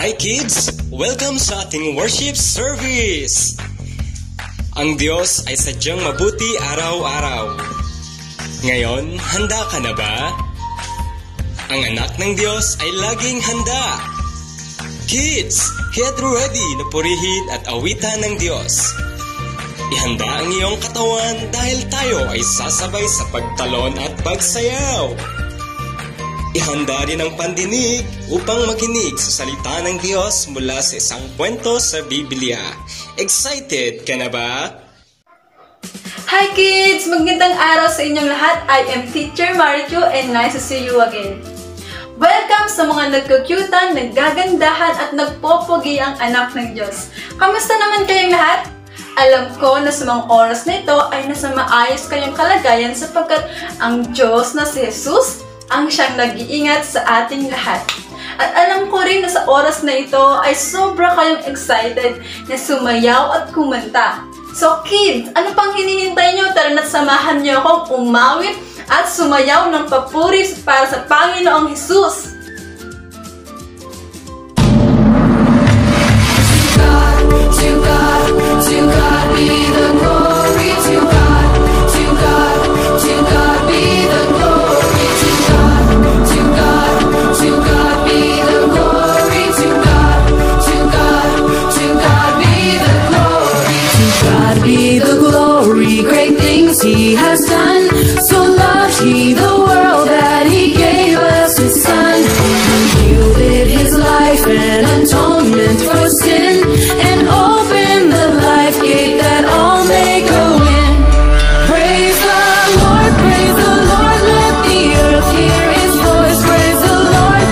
Hi kids! Welcome sa ating worship service! Ang Diyos ay sadyang mabuti araw-araw. Ngayon, handa ka na ba? Ang anak ng Diyos ay laging handa. Kids, get ready na purihin at awitan ng Diyos. Ihanda ang iyong katawan dahil tayo ay sasabay sa pagtalon at pagsayaw. Ihanda rin ang pandinig upang makinig sa salita ng Diyos mula sa isang kwento sa Biblia. Excited ka na ba? Hi kids! Magandang araw sa inyong lahat. I am Teacher Marichu and nice to see you again. Welcome sa mga nagkukyutan, naggagandahan at nagpopogi ang anak ng Diyos. Kamusta naman kayong lahat? Alam ko na sa mga oras na ito ay nasa maayos kayong kalagayan sapagkat ang Diyos na si Jesus ang siyang nag-iingat sa ating lahat. At alam ko rin na sa oras na ito ay sobra kayong excited na sumayaw at kumanta. So kids, ano pang hinihintay nyo? Tara na't samahan nyo akong umawit at sumayaw ng papuri para sa Panginoong Jesus. To God be the glory. To God be the glory. To God be the glory. To God be the glory. To God be the glory. Great things He has done. So loved He the world that He gave us His Son. He yielded His life and atonement for sin, and opened the life gate that all may go in. Praise the Lord, let the earth hear His voice. Praise the Lord,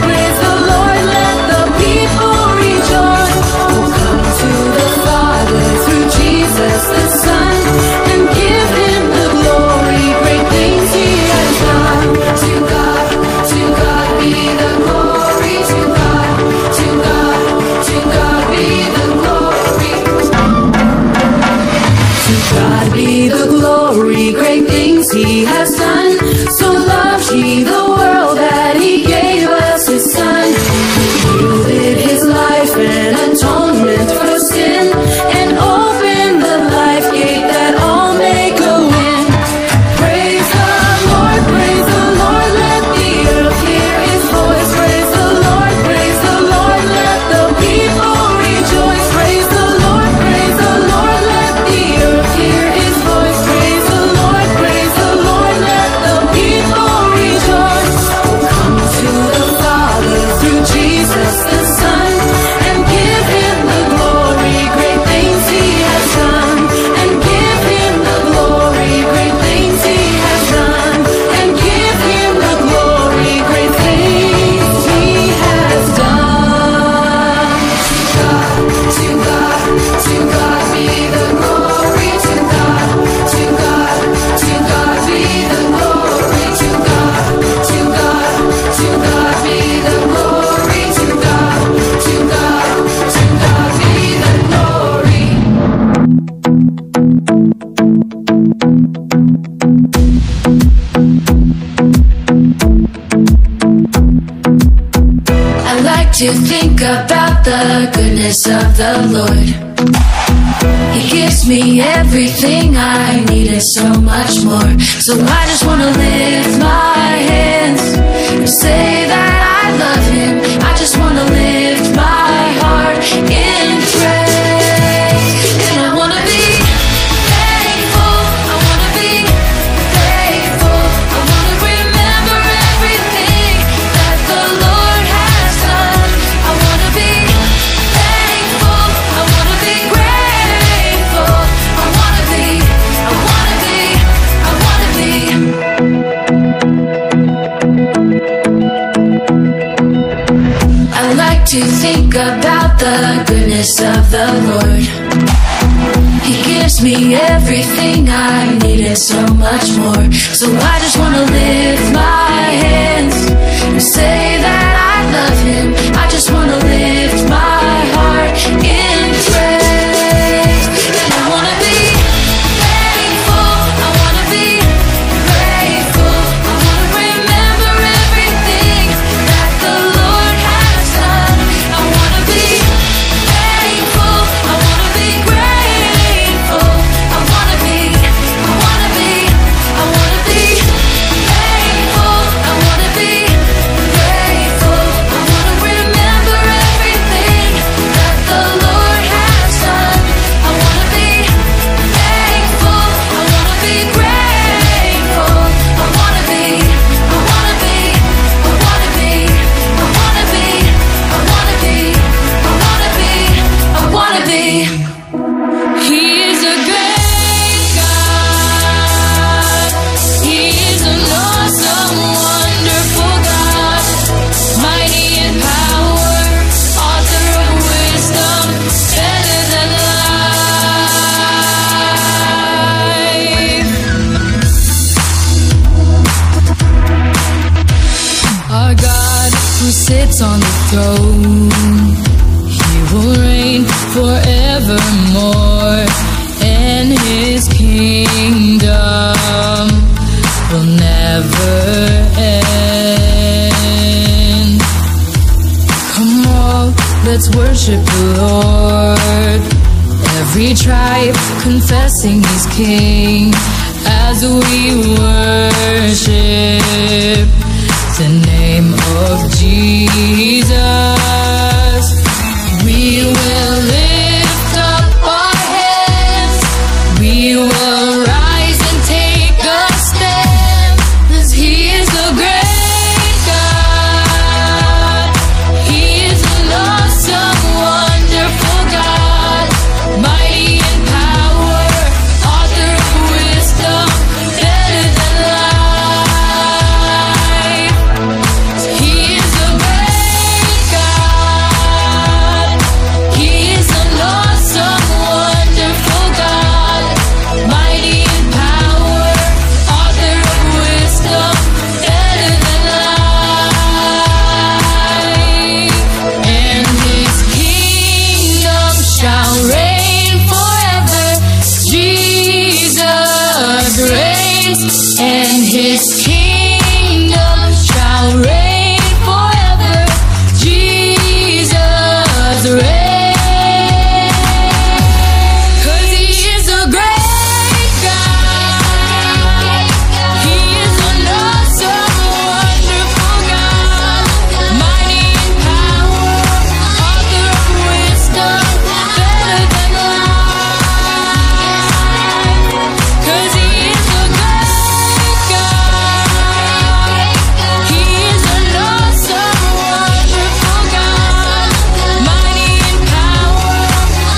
let the people rejoice. Oh, come to the Father through Jesus the Son, and give Him the glory, great things He has done. To God be the glory. To God be the glory. To God be the glory, great things He has done. So loved He the world that He gave us His Son. He yielded His life and atonement for sin, and opened the life gate that all may go in. Praise the Lord, let the earth hear His voice. Praise the Lord, let the people rejoice. Praise the Lord, let the earth hear His voice. Praise the Lord, let the people rejoice. Oh, come to the Father through Jesus the Son, and give Him the glory, great things He has done. And give Him the glory, great things He has done. And give Him the glory, great things He has done. To God be the glory. To God be the glory. To God be the glory. To God be the glory. I like to think about the goodness of the Lord. He gives me everything I need and so much more. So I just want to lift my hands and say that I love Him. I just want to lift my heart in praise. And I want to be thankful. I want to be grateful. I want to remember everything that the Lord has done. I want to be thankful. I want to be grateful. I want to be. I like to think about the goodness of the Lord. He gives me everything I need and so much more. So I just want to lift my hands and say that I love Him. I just want to lift my heart in praise. And I want to be thankful. I want to be grateful. I want to remember everything that the Lord has done. I want to be sits on the throne. He will reign forevermore, and his kingdom will never end. Come on, let's worship the Lord. Every tribe confessing He's King, as we worship the name of Jesus. We will lift up our hands. We will rise and take a stand, 'cause He is the great God. He is an awesome, wonderful God, mighty in power, author of wisdom, better than life. He is the great God. He is an awesome, wonderful God, mighty in power, author of wisdom, better than life. And His kingdom shall reign forever. Jesus reigns, and His kingdom shall reign forever. Jesus reigns, 'cause He is a great God. He is an awesome, wonderful God, mighty in power, author of wisdom, better than life. 'Cause He is a great God. He is an awesome, wonderful God, mighty in power,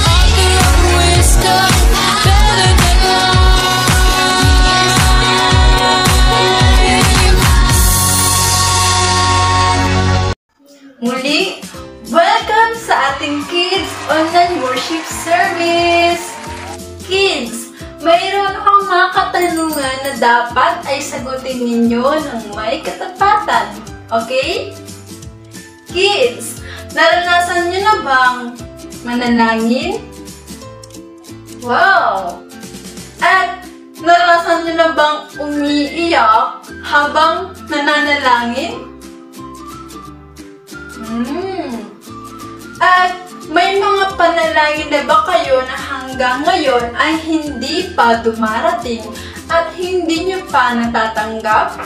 author of wisdom, better than life. Muli, welcome sa ating Kids Online Worship Service! Kids, mayroon akong mga katanungan na dapat ay sagutin ninyo ng may katapatan. Okay? Kids, naranasan nyo na bang manalangin? Wow! At naranasan nyo na bang umiiyak habang nananalangin? At may mga panalangin na ba kayo na hanggang ngayon ay hindi pa dumarating at hindi nyo pa natatanggap?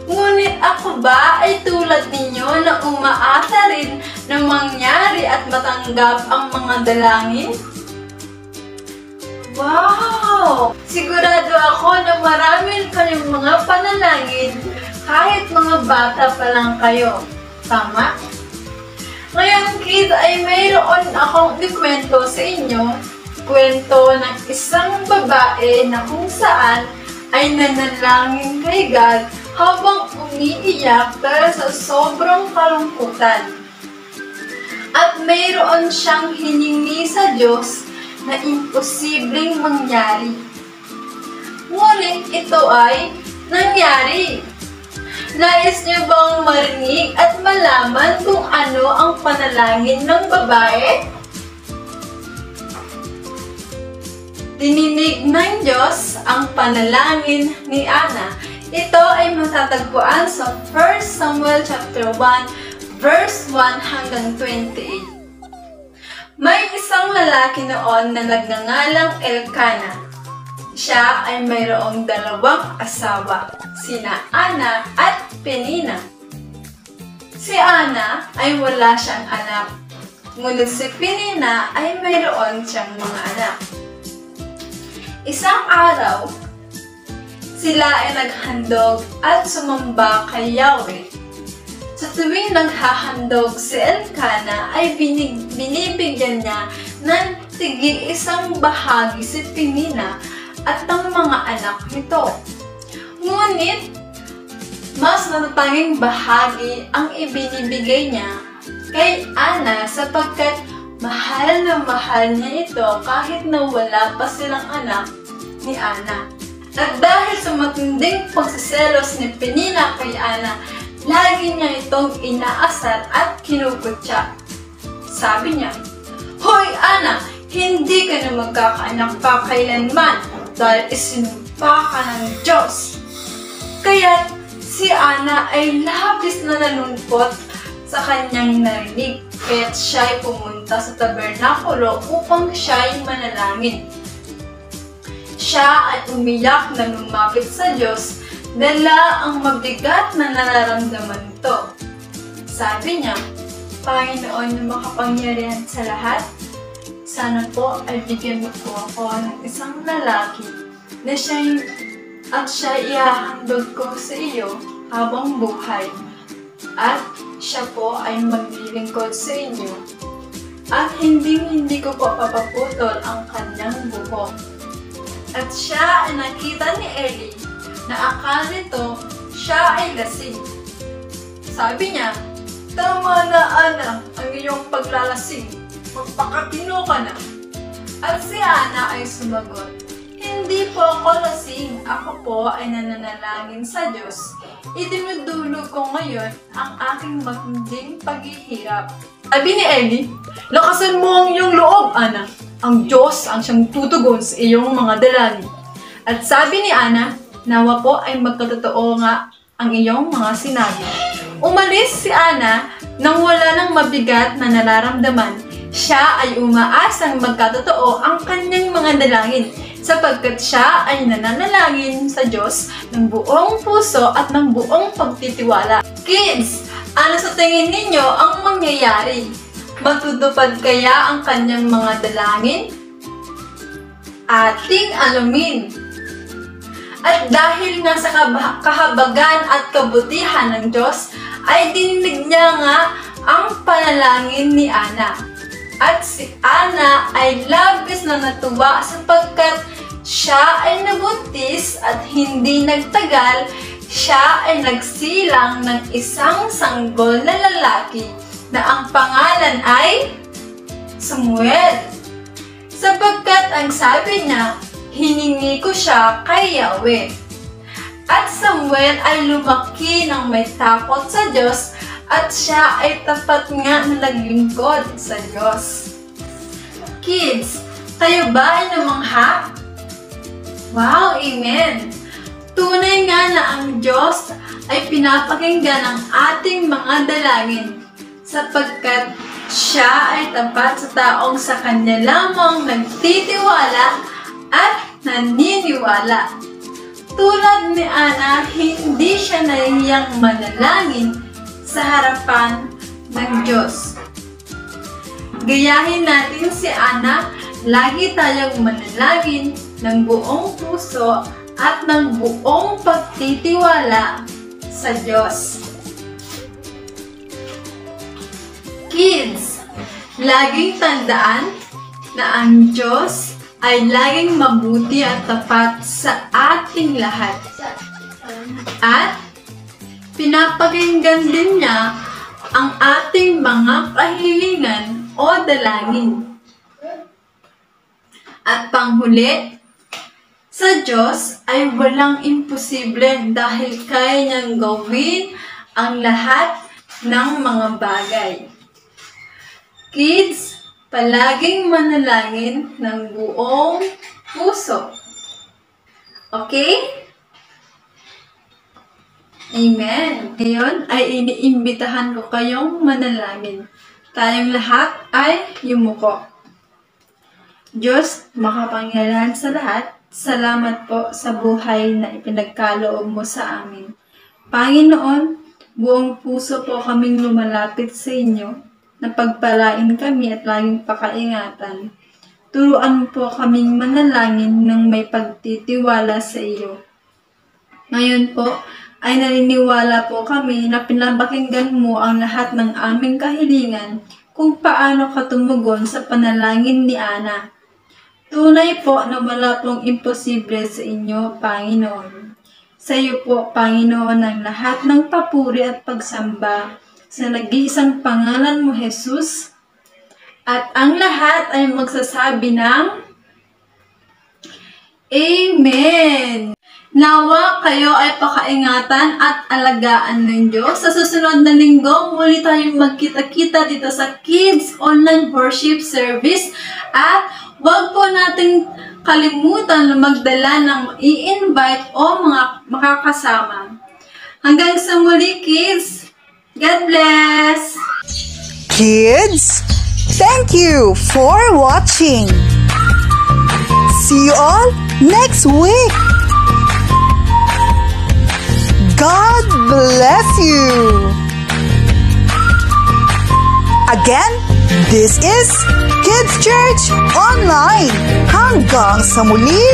Ngunit ako ba ay tulad ninyo na umaasa rin na mangyari at matanggap ang mga dalangin? Wow! Sigurado ako na marami kayong mga panalangin kahit mga bata pa lang kayo. Tama? Ngayon, kids, ay mayroon akong ikwento sa inyo. Kwento ng isang babae na kung saan ay nanalangin kay God habang umiiyak dahil sa sobrang kalungkutan. At mayroon siyang hiningi sa Diyos na imposibleng mangyari. Ngunit ito ay nangyari. Nais niyo bang marinig at malaman kung ano ang panalangin ng babae? Dininig ng Diyos ang panalangin ni Ana. Ito ay matatagpuan sa 1 Samuel chapter 1, verse 1 hanggang 28. May isang lalaki noon na nagngangalang Elkanah. Siya ay mayroong 2 asawa, sina Ana at Penina. Si Ana ay wala siyang anak, ngunit si Penina ay mayroon siyang mga anak. Isang araw, sila ay naghandog at sumamba kay Yahweh. Sa tuwing naghahandog si Elkanah ay binibigyan niya ng tig-isang bahagi si Penina at ang mga anak nito. Ngunit, mas natatanging bahagi ang ibinibigay niya kay Ana sapagkat mahal na mahal niya ito kahit na wala pa silang anak ni Ana. At dahil sa matinding pagsiselos ni Penina kay Ana, lagi niya itong inaasar at kinukutya. Sabi niya, "Hoy Ana, hindi ka na magkakaanak pa kailanman dahil isinumpa ka ng Diyos." Kaya si Ana ay labis na nalungkot sa kanyang narinig, kaya't siya ay pumunta sa tabernakulo upang siya ay manalangin. Siya ay umiyak na lumapit sa Diyos, dala ang mabigat na nararamdaman ito. Sabi niya, "Panginoon na makapangyarihan sa lahat, sana po ay bigyan mo po ako ng isang lalaki na siya ihahandog ko sa iyo habang buhay. At siya po ay maglilingkod sa inyo. At hindi ko po papaputol ang kanyang buhok." At siya ay nakita ni Eli na akala nito siya ay lasing. Sabi niya, "Tama na Ana ang iyong paglalasing. Magpakatino ka na." At si Ana ay sumagot, "Hindi po ako lasing. Ako po ay nananalangin sa Diyos. Idinudulog ko ngayon ang aking matinding paghihirap." Sabi ni Eli, "Lakasan mo ang iyong loob, Ana. Ang Diyos ang siyang tutugon sa iyong mga dalangin." At sabi ni Ana, "Nawa po ay magkatotoo nga ang iyong mga sinabi." Umalis si Ana nang wala ng mabigat na nararamdaman. Siya ay umaasang magkatotoo ang kanyang mga dalangin sapagkat siya ay nananalangin sa Diyos ng buong puso at ng buong pagtitiwala. Kids, ano sa tingin ninyo ang mangyayari? Matutupad kaya ang kanyang mga dalangin? Ating alamin. At dahil nga sa kahabagan at kabutihan ng Diyos, ay dininig niya nga ang panalangin ni Ana. At si Ana ay labis na natuwa sapagkat siya ay nabuntis at hindi nagtagal, siya ay nagsilang ng isang sanggol na lalaki na ang pangalan ay Samuel. Sapagkat ang sabi niya, "Hiningi ko siya kay Yahweh." At Samuel ay lumaki ng may takot sa Diyos at siya ay tapat nga na naglingkod sa Diyos. Kids, kayo ba ay namangha? Wow, amen! Tunay nga na ang Diyos ay pinapakinggan ang ating mga dalangin sapagkat siya ay tapat sa taong sa Kanya lamang nagtitiwala at naniniwala. Tulad ni Ana, hindi siya nahihiyang manalangin sa harapan ng Diyos. Gayahin natin si Ana, lagi tayong manalangin ng buong puso at ng buong pagtitiwala sa Diyos. Kids, laging tandaan na ang Diyos ay laging mabuti at tapat sa ating lahat. At pinapakinggan din niya ang ating mga kahilingan o dalangin. At panghuli, sa Diyos ay walang imposible dahil kaya niyang gawin ang lahat ng mga bagay. Kids, palaging manalangin ng buong puso. Okay? Amen. Ngayon ay iniimbitahan ko kayong manalangin. Tayong lahat ay yumuko. Diyos, makapangyarihan sa lahat, salamat po sa buhay na ipinagkaloob mo sa amin. Panginoon, buong puso po kaming lumalapit sa inyo, na pagpalain kami at laging pakaingatan. Turuan mo po kaming manalangin ng may pagtitiwala sa iyo. Ngayon po, ay naniniwala po kami na pinapakinggan mo ang lahat ng aming kahilingan kung paano ka tumugon sa panalangin ni Ana. Tunay po na wala pong imposible sa inyo, Panginoon. Sa iyo po, Panginoon, ang lahat ng papuri at pagsamba sa nag-iisang pangalan mo, Jesus. At ang lahat ay magsasabi ng Amen! Nawa kayo ay pakaingatan at alagaan ng Diyos. Sa susunod na linggo, muli tayong magkita-kita dito sa Kids Online Worship Service. At huwag po nating kalimutan na magdala ng i-invite o mga makakasama. Hanggang sa muli, kids. God bless! Kids, thank you for watching. See you all next week. God bless you. Again, this is Kids Church Online. Hanggang sa muli!